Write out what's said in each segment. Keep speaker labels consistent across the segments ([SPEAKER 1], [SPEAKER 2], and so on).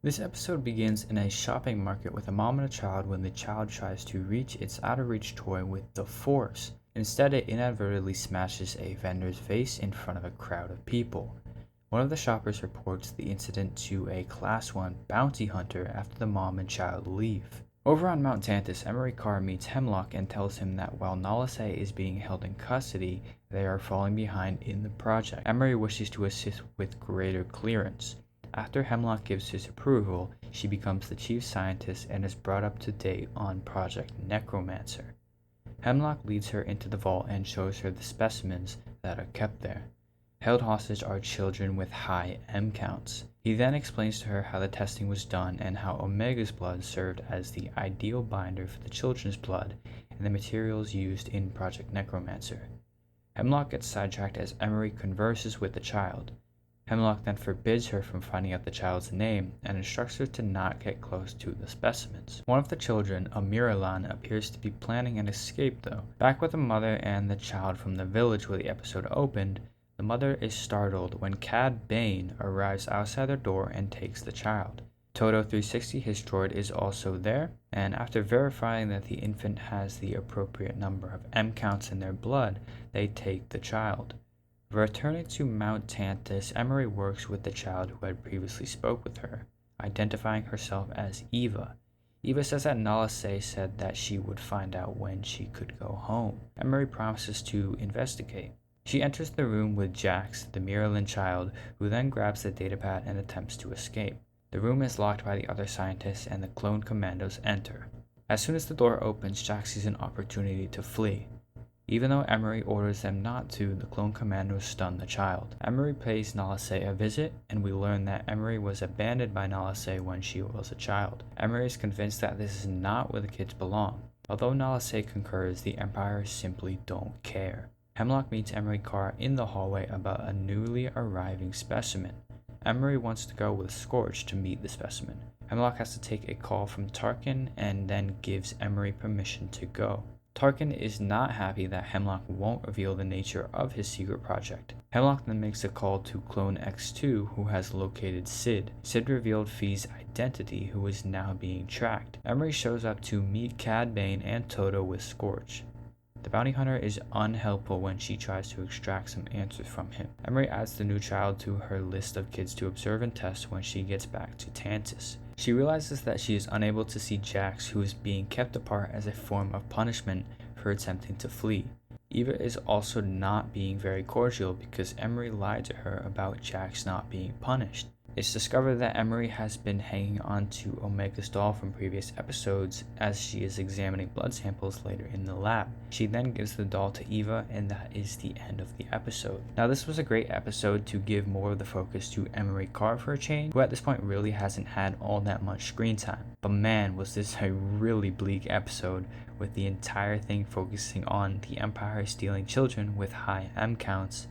[SPEAKER 1] This episode begins in a shopping market with a mom and a child when the child tries to reach its out of reach toy with the force. Instead, it inadvertently smashes a vendor's vase in front of a crowd of people. One of the shoppers reports the incident to a Class 1 bounty hunter after the mom and child leave. Over on Mount Tantus, Emery Carr meets Hemlock and tells him that while Nalase is being held in custody, they are falling behind in the project. Emery wishes to assist with greater clearance. After Hemlock gives his approval, she becomes the chief scientist and is brought up to date on Project Necromancer. Hemlock leads her into the vault and shows her the specimens that are kept there. Held hostage are children with high M counts. He then explains to her how the testing was done and how Omega's blood served as the ideal binder for the children's blood and the materials used in Project Necromancer. Hemlock gets sidetracked as Emery converses with the child. Hemlock then forbids her from finding out the child's name and instructs her to not get close to the specimens. One of the children, Amiralan, appears to be planning an escape though. Back with the mother and the child from the village where the episode opened, the mother is startled when Cad Bane arrives outside their door and takes the child. Toto 360, his droid, is also there, and after verifying that the infant has the appropriate number of M counts in their blood, they take the child. Returning to Mount Tantus, Emery works with the child who had previously spoke with her, identifying herself as Eva. Eva says that Nalase said that she would find out when she could go home. Emery promises to investigate. She enters the room with Jax, the Miralyn child, who then grabs the datapad and attempts to escape. The room is locked by the other scientists and the clone commandos enter. As soon as the door opens, Jax sees an opportunity to flee. Even though Emery orders them not to, the clone commandos stun the child. Emery pays Nalase a visit, and we learn that Emery was abandoned by Nalase when she was a child. Emery is convinced that this is not where the kids belong. Although Nalase concurs, the Empire simply don't care. Hemlock meets Emery Carr in the hallway about a newly arriving specimen. Emery wants to go with Scorch to meet the specimen. Hemlock has to take a call from Tarkin and then gives Emery permission to go. Tarkin is not happy that Hemlock won't reveal the nature of his secret project. Hemlock then makes a call to Clone X2, who has located Sid. Sid revealed Fee's identity, who is now being tracked. Emery shows up to meet Cad Bane and Toto with Scorch. The bounty hunter is unhelpful when she tries to extract some answers from him. Emery adds the new child to her list of kids to observe and test when she gets back to Tantus. She realizes that she is unable to see Jax, who is being kept apart as a form of punishment for attempting to flee. Eva is also not being very cordial because Emery lied to her about Jax not being punished. It's discovered that Emery has been hanging on to Omega's doll from previous episodes as she is examining blood samples later in the lab. She then gives the doll to Eva, and that is the end of the episode. Now, this was a great episode to give more of the focus to Emery Carr for a change, who at this point really hasn't had all that much screen time. But man, was this a really bleak episode, with the entire thing focusing on the Empire stealing children with high M counts.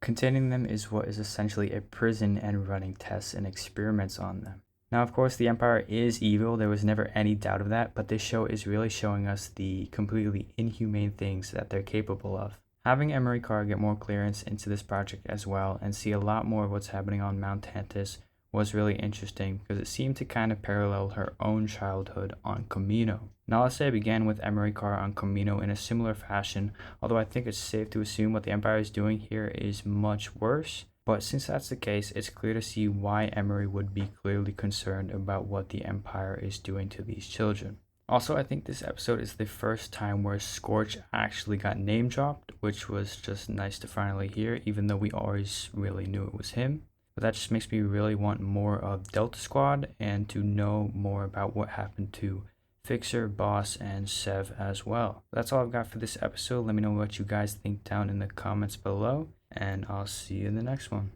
[SPEAKER 1] Containing them is what is essentially a prison and running tests and experiments on them. Now, of course, the Empire is evil, there was never any doubt of that, but this show is really showing us the completely inhumane things that they're capable of. Having Emery Carr get more clearance into this project as well and see a lot more of what's happening on Mount Tantus was really interesting because it seemed to kind of parallel her own childhood on Kamino. Nalase began with Emery Carr on Kamino in a similar fashion, although I think it's safe to assume what the Empire is doing here is much worse. But since that's the case, it's clear to see why Emery would be clearly concerned about what the Empire is doing to these children. Also, I think this episode is the first time where Scorch actually got name dropped, which was just nice to finally hear, even though we always really knew it was him. But that just makes me really want more of Delta Squad and to know more about what happened to Fixer, Boss, and Sev as well. That's all I've got for this episode. Let me know what you guys think down in the comments below, and I'll see you in the next one.